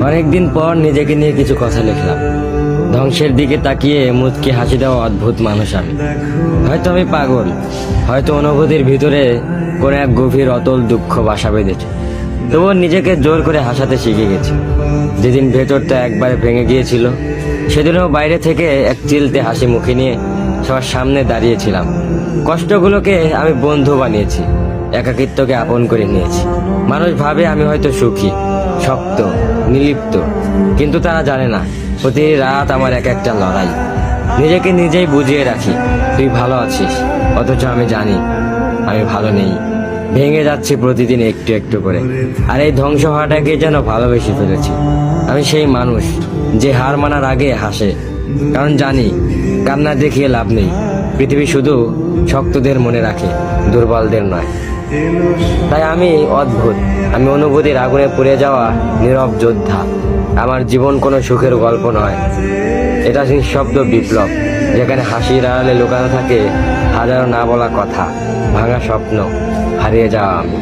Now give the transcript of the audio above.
অনেকদিন পর নিজেকে নিয়ে কিছু কথা লিখলাম। ধ্বংসের দিকে তাকিয়ে মুচকি হাসি দেওয়া অদ্ভুত মানুষ আমি। হয়তো আমি পাগল, হয়তো অনুভূতির ভিতরে কোনো এক গভীর অতল দুঃখ বাসা বেঁধেছে। তবুও নিজেকে জোর করে হাসাতে শিখে গেছি। যেদিন ভেতরটা একবারে ভেঙে গিয়েছিল, সেদিনও বাইরে থেকে এক চিলতে হাসি মুখে নিয়ে সবার সামনে দাঁড়িয়েছিলাম। কষ্টগুলোকে আমি বন্ধু বানিয়েছি, একাকিত্বকে আপন করে নিয়েছি। মানুষ ভাবে আমি হয়তো সুখী, শক্ত, নির্লিপ্ত, কিন্তু তারা জানে না প্রতি রাত আমার এক একটা লড়াই। নিজেকে নিজেই বুঝিয়ে রাখি তুই ভালো আছিস, অথচ আমি জানি আমি ভালো নেই। ভেঙে যাচ্ছি প্রতিদিন একটু একটু করে, আর এই ধ্বংস হওয়াটাকে যেন ভালোবেসে ফেলেছি। আমি সেই মানুষ যে হার মানার আগে হাসে, কারণ জানি কান্না দেখিয়ে লাভ নেই। পৃথিবী শুধু শক্তদের মনে রাখে, দুর্বলদের নয়। তাই আমি অদ্ভুত, আমি অনুভূতির আগুনে পুড়ে যাওয়া নীরব যোদ্ধা। আমার জীবন কোনো সুখের গল্প নয়, এটা নিঃশব্দ বিপ্লব, যেখানে হাসির আড়ালে লুকানো থাকে হাজারো না বলা কথা, ভাঙা স্বপ্ন, হারিয়ে যাওয়া আমি।